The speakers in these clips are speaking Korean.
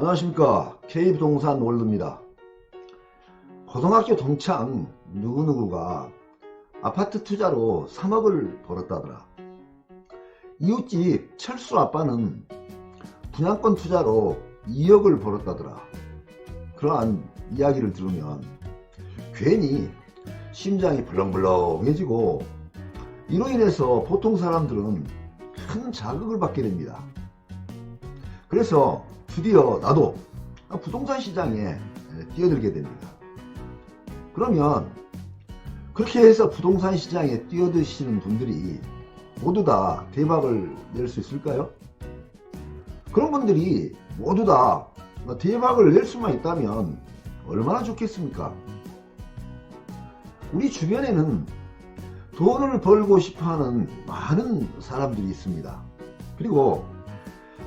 안녕하십니까, K부동산 월드입니다. 고등학교 동창 누구누구가 아파트 투자로 3억을 벌었다더라. 이웃집 철수 아빠는 분양권 투자로 2억을 벌었다더라. 그러한 이야기를 들으면 괜히 심장이 벌렁벌렁해지고, 이로 인해서 보통 사람들은 큰 자극을 받게 됩니다. 그래서 드디어 나도 부동산 시장에 뛰어들게 됩니다. 그러면 그렇게 해서 부동산 시장에 뛰어드시는 분들이 모두 다 대박을 낼 수 있을까요? 그런 분들이 모두 다 대박을 낼 수만 있다면 얼마나 좋겠습니까? 우리 주변에는 돈을 벌고 싶어하는 많은 사람들이 있습니다. 그리고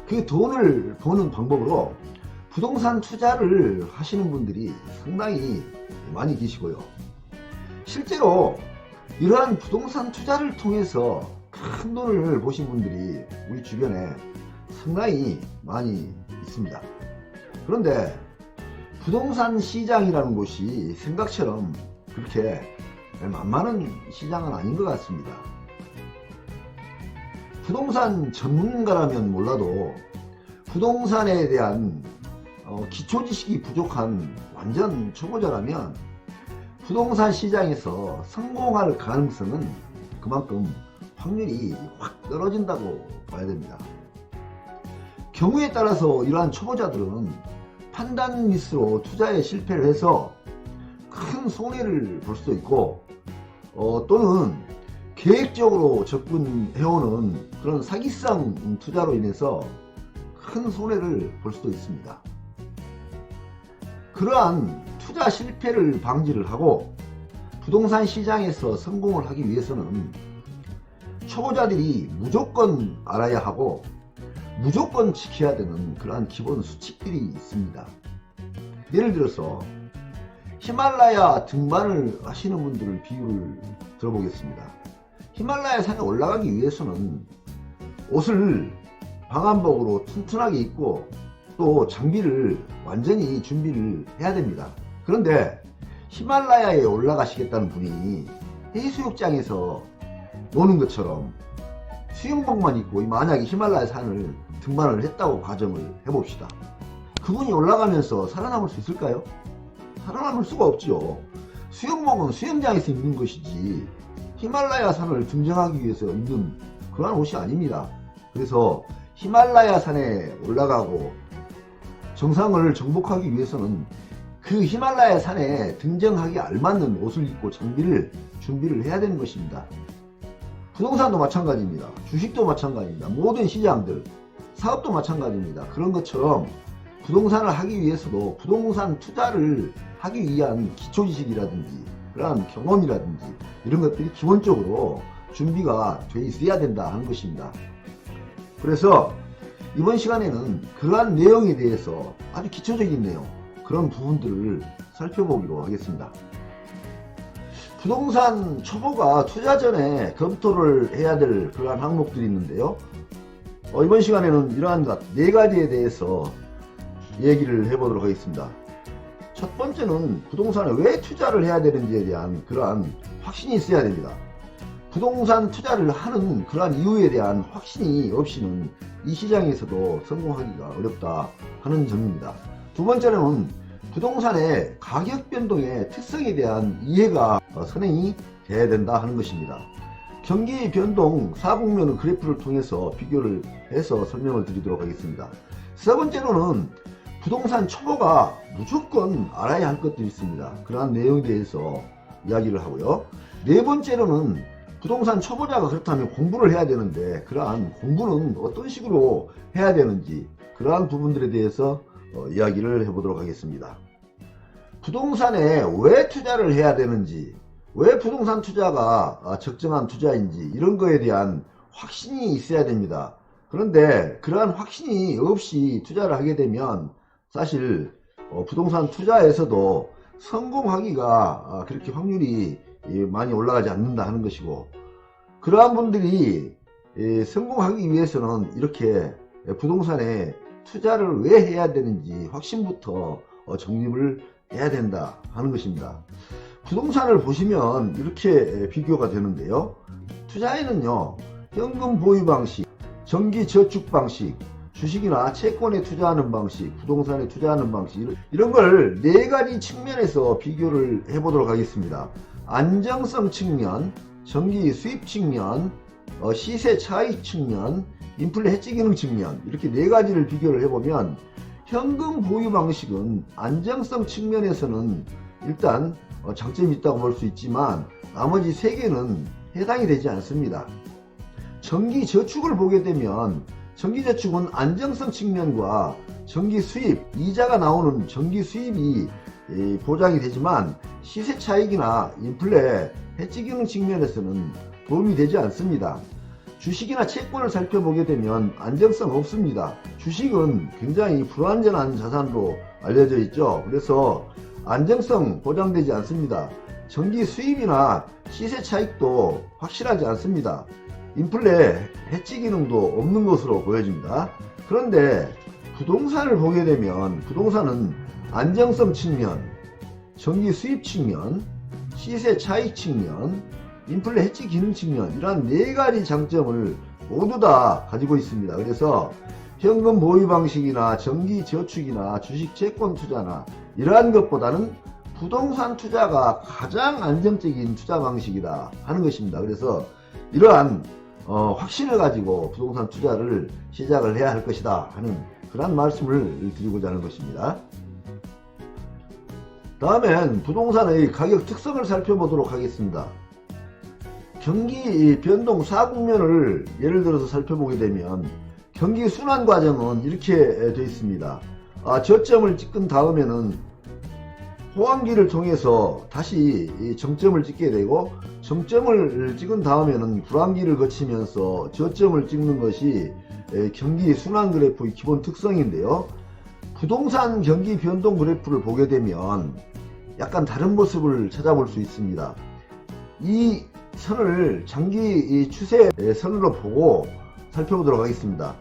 그 돈을 버는 방법으로 부동산 투자를 하시는 분들이 상당히 많이 계시고요. 실제로 이러한 부동산 투자를 통해서 큰 돈을 버신 분들이 우리 주변에 상당히 많이 있습니다. 그런데 부동산 시장이라는 곳이 생각처럼 그렇게 만만한 시장은 아닌 것 같습니다. 부동산 전문가라면 몰라도 부동산에 대한 기초 지식이 부족한 완전 초보자라면 부동산 시장에서 성공할 가능성은 그만큼 확률이 확 떨어진다고 봐야 됩니다. 경우에 따라서 이러한 초보자들은 판단 미스로 투자에 실패를 해서 큰 손해를 볼 수도 있고, 또는 계획적으로 접근해오는 그런 사기성 투자로 인해서 큰 손해를 볼 수도 있습니다. 그러한 투자 실패를 방지를 하고 부동산 시장에서 성공을 하기 위해서는 초보자들이 무조건 알아야 하고 무조건 지켜야 되는 그러한 기본 수칙들이 있습니다. 예를 들어서 히말라야 등반을 하시는 분들을 비유를 들어보겠습니다. 히말라야 산에 올라가기 위해서는 옷을 방한복으로 튼튼하게 입고 또 장비를 완전히 준비를 해야 됩니다. 그런데 히말라야에 올라가시겠다는 분이 해수욕장에서 노는 것처럼 수영복만 입고 만약에 히말라야 산을 등반을 했다고 가정을 해봅시다. 그분이 올라가면서 살아남을 수 있을까요? 살아남을 수가 없죠. 수영복은 수영장에서 입는 것이지 히말라야 산을 등정하기 위해서 입는 그러한 옷이 아닙니다. 그래서 히말라야 산에 올라가고 정상을 정복하기 위해서는 그 히말라야 산에 등정하기 알맞는 옷을 입고 장비를 준비를 해야 되는 것입니다. 부동산도 마찬가지입니다. 주식도 마찬가지입니다. 모든 시장들, 사업도 마찬가지입니다. 그런 것처럼 부동산을 하기 위해서도 부동산 투자를 하기 위한 기초지식이라든지 그러한 경험이라든지 이런 것들이 기본적으로 준비가 돼 있어야 된다 하는 것입니다. 그래서 이번 시간에는 그러한 내용에 대해서 아주 기초적인 내용, 그런 부분들을 살펴보기로 하겠습니다. 부동산 초보가 투자 전에 검토를 해야 될 그러한 항목들이 있는데요. 이번 시간에는 이러한 4가지에 대해서 얘기를 해보도록 하겠습니다. 첫 번째는 부동산에 왜 투자를 해야 되는지에 대한 그러한 확신이 있어야 됩니다. 부동산 투자를 하는 그러한 이유에 대한 확신이 없이는 이 시장에서도 성공하기가 어렵다 하는 점입니다. 두 번째는 부동산의 가격 변동의 특성에 대한 이해가 선행이 돼야 된다 하는 것입니다. 경기 변동 사국면 그래프를 통해서 비교를 해서 설명을 드리도록 하겠습니다. 세 번째로는 부동산 초보가 무조건 알아야 할 것들이 있습니다. 그러한 내용에 대해서 이야기를 하고요. 네 번째로는 부동산 초보자가 그렇다면 공부를 해야 되는데 그러한 공부는 어떤 식으로 해야 되는지 그러한 부분들에 대해서 이야기를 해보도록 하겠습니다. 부동산에 왜 투자를 해야 되는지, 왜 부동산 투자가 적정한 투자인지 이런 거에 대한 확신이 있어야 됩니다. 그런데 그러한 확신이 없이 투자를 하게 되면 사실 부동산 투자에서도 성공하기가 그렇게 확률이 많이 올라가지 않는다 하는 것이고, 그러한 분들이 성공하기 위해서는 이렇게 부동산에 투자를 왜 해야 되는지 확신부터 정립을 해야 된다 하는 것입니다. 부동산을 보시면 이렇게 비교가 되는데요. 투자에는요, 현금 보유 방식, 정기 저축 방식, 주식이나 채권에 투자하는 방식, 부동산에 투자하는 방식, 이런 걸 4가지 측면에서 비교를 해보도록 하겠습니다. 안정성 측면, 정기 수입 측면, 시세 차익 측면, 인플레 해지 기능 측면, 이렇게 4가지를 비교를 해보면 현금 보유 방식은 안정성 측면에서는 일단 장점이 있다고 볼 수 있지만 나머지 3개는 해당이 되지 않습니다. 정기 저축을 보게 되면 정기 저축은 안정성 측면과 정기 수입, 이자가 나오는 정기 수입이 보장이 되지만 시세 차익이나 인플레 해지 기능 측면에서는 도움이 되지 않습니다. 주식이나 채권을 살펴보게 되면 안정성 없습니다. 주식은 굉장히 불안전한 자산으로 알려져 있죠. 그래서 안정성 보장되지 않습니다. 정기 수입이나 시세 차익도 확실하지 않습니다. 인플레 해지 기능도 없는 것으로 보여집니다. 그런데 부동산을 보게 되면 부동산은 안정성 측면, 정기 수입 측면, 시세 차익 측면, 인플레 해지 기능 측면, 이러한 4가지 장점을 모두 다 가지고 있습니다. 그래서 현금 보유 방식이나 정기 저축이나 주식 채권 투자나 이러한 것보다는 부동산 투자가 가장 안정적인 투자 방식이다 하는 것입니다. 그래서 이러한 확신을 가지고 부동산 투자를 시작을 해야 할 것이다 하는 그런 말씀을 드리고자 하는 것입니다. 다음엔 부동산의 가격 특성을 살펴보도록 하겠습니다. 경기 변동 사국면을 예를 들어서 살펴보게 되면 경기 순환 과정은 이렇게 되어 있습니다. 저점을 찍은 다음에는 호황기를 통해서 다시 정점을 찍게 되고, 정점을 찍은 다음에는 불황기를 거치면서 저점을 찍는 것이 경기 순환 그래프의 기본 특성인데요. 부동산 경기 변동 그래프를 보게 되면 약간 다른 모습을 찾아볼 수 있습니다. 이 선을 장기 추세 선으로 보고 살펴보도록 하겠습니다.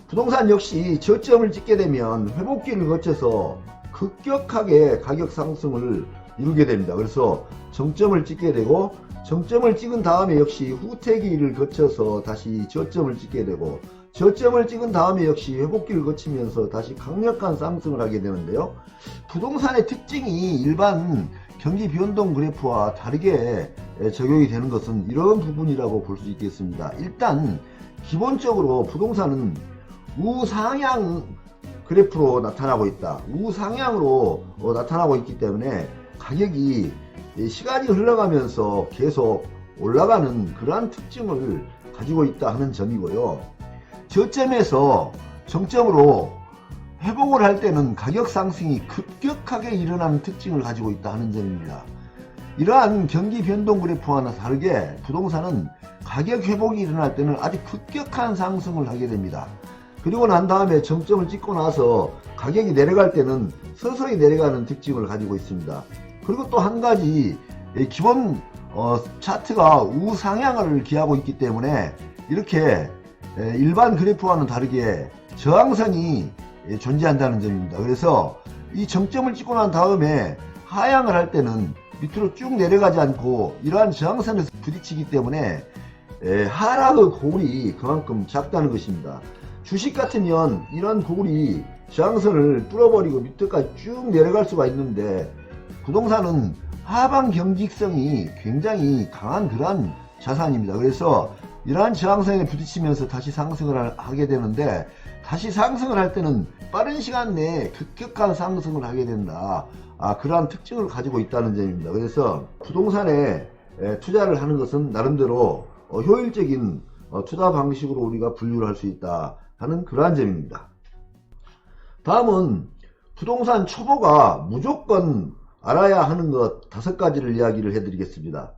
부동산 역시 저점을 찍게 되면 회복기를 거쳐서 급격하게 가격 상승을 이루게 됩니다. 그래서 정점을 찍게 되고, 정점을 찍은 다음에 역시 후퇴기를 거쳐서 다시 저점을 찍게 되고, 저점을 찍은 다음에 역시 회복기를 거치면서 다시 강력한 상승을 하게 되는데요. 부동산의 특징이 일반 경기 변동 그래프와 다르게 적용이 되는 것은 이런 부분이라고 볼 수 있겠습니다. 일단 기본적으로 부동산은 우상향 그래프로 나타나고 있다. 우상향으로 나타나고 있기 때문에 가격이 시간이 흘러가면서 계속 올라가는 그러한 특징을 가지고 있다 하는 점이고요. 저점에서 정점으로 회복을 할 때는 가격 상승이 급격하게 일어나는 특징을 가지고 있다 하는 점입니다. 이러한 경기 변동 그래프와는 다르게 부동산은 가격 회복이 일어날 때는 아주 급격한 상승을 하게 됩니다. 그리고 난 다음에 정점을 찍고 나서 가격이 내려갈 때는 서서히 내려가는 특징을 가지고 있습니다. 그리고 또 한 가지, 기본 차트가 우상향을 기하고 있기 때문에 이렇게 일반 그래프와는 다르게 저항선이 존재한다는 점입니다. 그래서 이 정점을 찍고 난 다음에 하향을 할 때는 밑으로 쭉 내려가지 않고 이러한 저항선에서 부딪히기 때문에 하락의 고울이 그만큼 작다는 것입니다. 주식 같으면 이런 고울이 저항선을 뚫어버리고 밑에까지 쭉 내려갈 수가 있는데, 부동산은 하방 경직성이 굉장히 강한 그러한 자산입니다. 그래서 이러한 저항선에 부딪히면서 다시 상승을 하게 되는데, 다시 상승을 할 때는 빠른 시간 내에 급격한 상승을 하게 된다. 그러한 특징을 가지고 있다는 점입니다. 그래서 부동산에 투자를 하는 것은 나름대로 효율적인 투자 방식으로 우리가 분류를 할 수 있다 하는 그러한 점입니다. 다음은 부동산 초보가 무조건 알아야 하는 것 5가지를 이야기를 해드리겠습니다.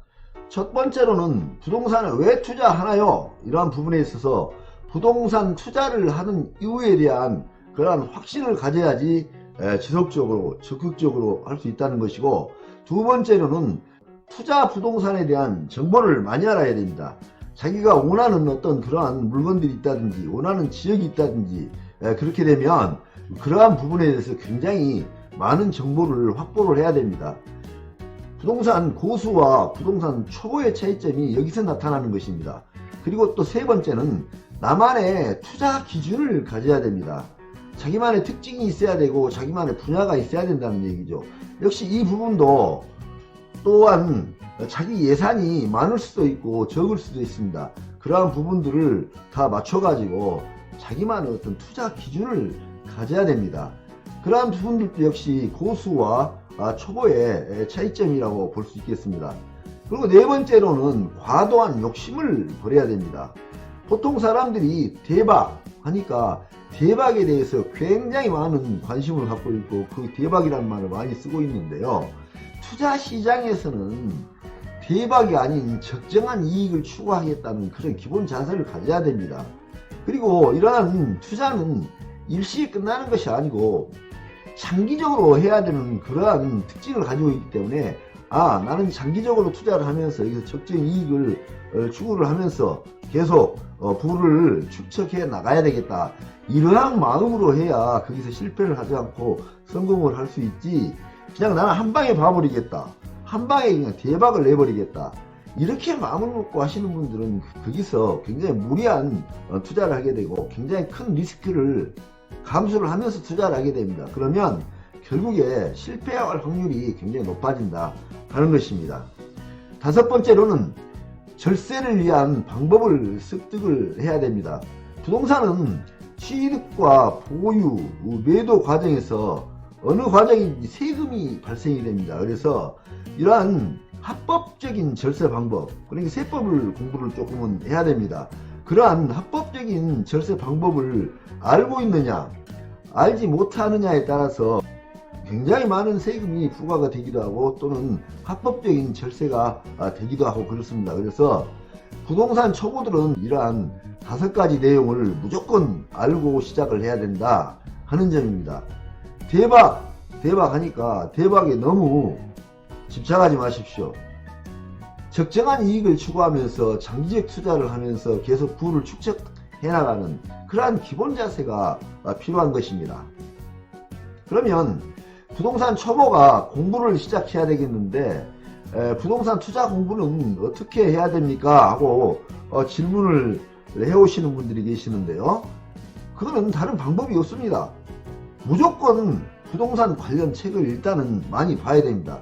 첫 번째로는 부동산을 왜 투자하나요? 이러한 부분에 있어서 부동산 투자를 하는 이유에 대한 그러한 확신을 가져야지 지속적으로 적극적으로 할 수 있다는 것이고, 두 번째로는 투자 부동산에 대한 정보를 많이 알아야 됩니다. 자기가 원하는 어떤 그러한 물건들이 있다든지 원하는 지역이 있다든지 그렇게 되면 그러한 부분에 대해서 굉장히 많은 정보를 확보를 해야 됩니다. 부동산 고수와 부동산 초보의 차이점이 여기서 나타나는 것입니다. 그리고 또 세 번째는 나만의 투자 기준을 가져야 됩니다. 자기만의 특징이 있어야 되고 자기만의 분야가 있어야 된다는 얘기죠. 역시 이 부분도 또한 자기 예산이 많을 수도 있고 적을 수도 있습니다. 그러한 부분들을 다 맞춰가지고 자기만의 어떤 투자 기준을 가져야 됩니다. 그러한 부분들도 역시 고수와 초보의 차이점이라고 볼 수 있겠습니다. 그리고 네 번째로는 과도한 욕심을 버려야 됩니다. 보통 사람들이 대박 하니까 대박에 대해서 굉장히 많은 관심을 갖고 있고 그 대박이라는 말을 많이 쓰고 있는데요. 투자 시장에서는 대박이 아닌 적정한 이익을 추구하겠다는 그런 기본 자세를 가져야 됩니다. 그리고 이러한 투자는 일시에 끝나는 것이 아니고 장기적으로 해야 되는 그러한 특징을 가지고 있기 때문에 나는 장기적으로 투자를 하면서 여기서 적정 이익을 추구를 하면서 계속 부를 축적해 나가야 되겠다. 이러한 마음으로 해야 거기서 실패를 하지 않고 성공을 할 수 있지, 그냥 나는 한 방에 봐버리겠다, 한 방에 그냥 대박을 내버리겠다, 이렇게 마음을 먹고 하시는 분들은 거기서 굉장히 무리한 투자를 하게 되고 굉장히 큰 리스크를 감수를 하면서 투자를 하게 됩니다. 그러면 결국에 실패할 확률이 굉장히 높아진다 하는 것입니다. 다섯 번째로는 절세를 위한 방법을 습득을 해야 됩니다. 부동산은 취득과 보유, 매도 과정에서 어느 과정인지 세금이 발생이 됩니다. 그래서 이러한 합법적인 절세 방법, 그러니까 세법을 공부를 조금은 해야 됩니다. 그러한 합법적인 절세 방법을 알고 있느냐 알지 못하느냐에 따라서 굉장히 많은 세금이 부과가 되기도 하고 또는 합법적인 절세가 되기도 하고 그렇습니다. 그래서 부동산 초보들은 이러한 5가지 내용을 무조건 알고 시작을 해야 된다 하는 점입니다. 대박 하니까 대박에 너무 집착하지 마십시오. 적정한 이익을 추구하면서 장기적 투자를 하면서 계속 부를 축적해 나가는 그러한 기본 자세가 필요한 것입니다. 그러면 부동산 초보가 공부를 시작해야 되겠는데 부동산 투자 공부는 어떻게 해야 됩니까? 하고 질문을 해오시는 분들이 계시는데요. 그거는 다른 방법이 없습니다. 무조건 부동산 관련 책을 일단은 많이 봐야 됩니다.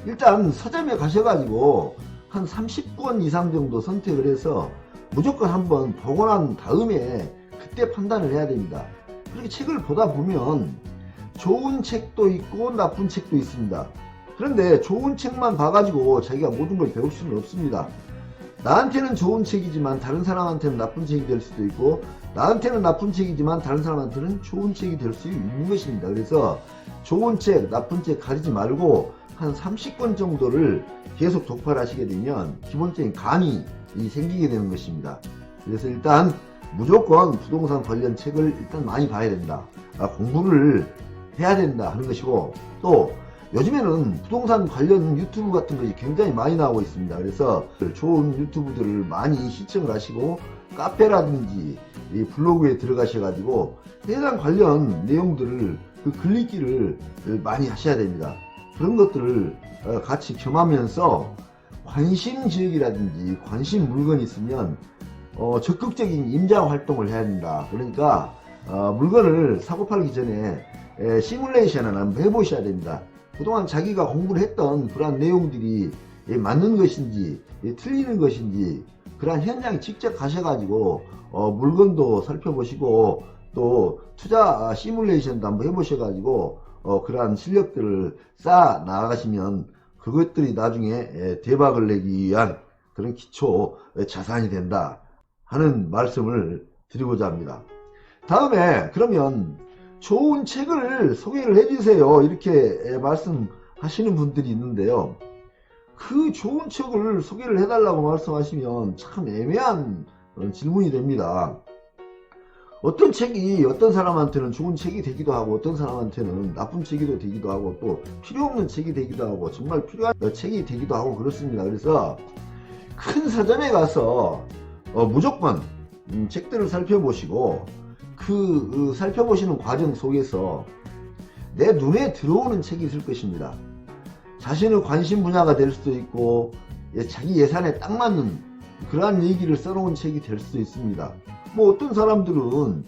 일단 서점에 가셔가지고 한 30권 이상 정도 선택을 해서 무조건 한번 보고 난 다음에 그때 판단을 해야 됩니다. 그렇게 책을 보다 보면 좋은 책도 있고 나쁜 책도 있습니다. 그런데 좋은 책만 봐가지고 자기가 모든 걸 배울 수는 없습니다. 나한테는 좋은 책이지만 다른 사람한테는 나쁜 책이 될 수도 있고 나한테는 나쁜 책이지만 다른 사람한테는 좋은 책이 될 수 있는 것입니다. 그래서 좋은 책, 나쁜 책 가리지 말고 한 30권 정도를 계속 독파를 하시게 되면 기본적인 감이 생기게 되는 것입니다. 그래서 일단 무조건 부동산 관련 책을 일단 많이 봐야 된다. 공부를 해야 된다 하는 것이고, 또 요즘에는 부동산 관련 유튜브 같은 것이 굉장히 많이 나오고 있습니다. 그래서 좋은 유튜브들을 많이 시청을 하시고 카페라든지 블로그에 들어가셔가지고 해당 관련 내용들을 그 글읽기를 많이 하셔야 됩니다. 그런 것들을 같이 겸하면서 관심 지역이라든지 관심 물건이 있으면 적극적인 임장 활동을 해야 된다. 그러니까 물건을 사고 팔기 전에 시뮬레이션을 한번 해보셔야 됩니다. 그동안 자기가 공부를 했던 그러한 내용들이 맞는 것인지 틀리는 것인지 그러한 현장에 직접 가셔가지고 물건도 살펴보시고 또 투자 시뮬레이션도 한번 해보셔가지고 그러한 실력들을 쌓아 나가시면 그것들이 나중에 대박을 내기 위한 그런 기초 자산이 된다 하는 말씀을 드리고자 합니다. 다음에 그러면 좋은 책을 소개를 해주세요 이렇게 말씀하시는 분들이 있는데요. 그 좋은 책을 소개를 해달라고 말씀하시면 참 애매한 질문이 됩니다. 어떤 책이 어떤 사람한테는 좋은 책이 되기도 하고 어떤 사람한테는 나쁜 책이 되기도 하고 또 필요 없는 책이 되기도 하고 정말 필요한 책이 되기도 하고 그렇습니다. 그래서 큰 서점에 가서 무조건 책들을 살펴보시고 살펴보시는 과정 속에서 내 눈에 들어오는 책이 있을 것입니다. 자신의 관심 분야가 될 수도 있고 자기 예산에 딱 맞는 그러한 얘기를 써놓은 책이 될 수도 있습니다. 뭐 어떤 사람들은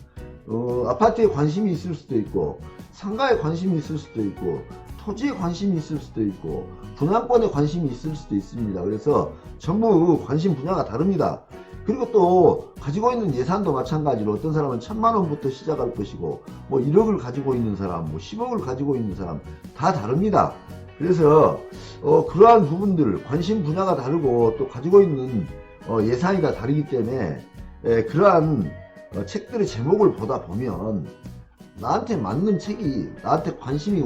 아파트에 관심이 있을 수도 있고 상가에 관심이 있을 수도 있고 토지에 관심이 있을 수도 있고 분양권에 관심이 있을 수도 있습니다. 그래서 전부 관심 분야가 다릅니다. 그리고 또 가지고 있는 예산도 마찬가지로 어떤 사람은 1000만원부터 시작할 것이고 뭐 1억을 가지고 있는 사람, 뭐 10억을 가지고 있는 사람 다 다릅니다. 그래서 그러한 부분들 관심 분야가 다르고 또 가지고 있는 예산이 다 다르기 때문에 그러한 책들의 제목을 보다 보면 나한테 맞는 책이 나한테 관심이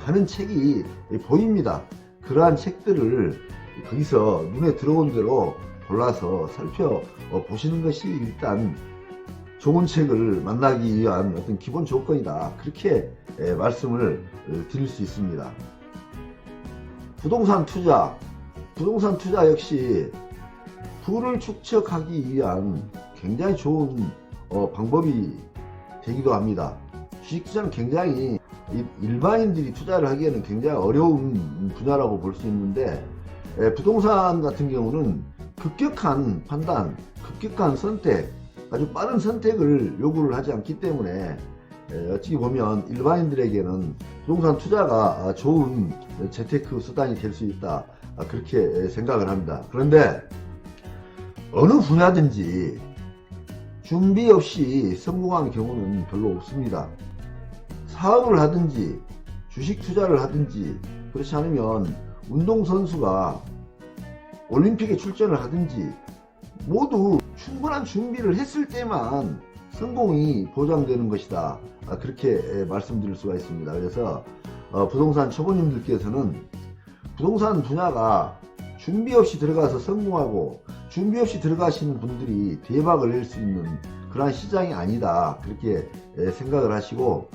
가는 책이 보입니다. 그러한 책들을 거기서 눈에 들어온 대로 골라서 살펴보시는 것이 일단 좋은 책을 만나기 위한 어떤 기본 조건이다. 그렇게 말씀을 드릴 수 있습니다. 부동산 투자 역시 부를 축적하기 위한 굉장히 좋은 방법이 되기도 합니다. 주식투자는 굉장히 일반인들이 투자를 하기에는 굉장히 어려운 분야라고 볼 수 있는데 부동산 같은 경우는 급격한 판단, 급격한 선택, 아주 빠른 선택을 요구를 하지 않기 때문에 어찌 보면 일반인들에게는 부동산 투자가 좋은 재테크 수단이 될 수 있다, 그렇게 생각을 합니다. 그런데 어느 분야든지 준비 없이 성공한 경우는 별로 없습니다. 사업을 하든지 주식 투자를 하든지 그렇지 않으면 운동선수가 올림픽에 출전을 하든지 모두 충분한 준비를 했을 때만 성공이 보장되는 것이다, 그렇게 말씀드릴 수가 있습니다. 그래서 부동산 초보님들께서는 부동산 분야가 준비 없이 들어가서 성공하고 준비 없이 들어가시는 분들이 대박을 낼 수 있는 그러한 시장이 아니다, 그렇게 생각을 하시고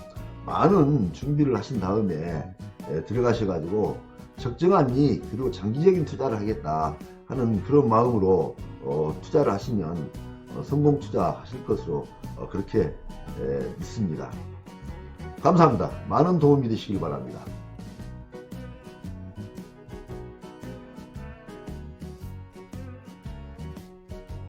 많은 준비를 하신 다음에 들어가셔가지고 적정한 이익 그리고 장기적인 투자를 하겠다 하는 그런 마음으로 투자를 하시면 성공 투자하실 것으로 그렇게 믿습니다. 감사합니다. 많은 도움이 되시길 바랍니다.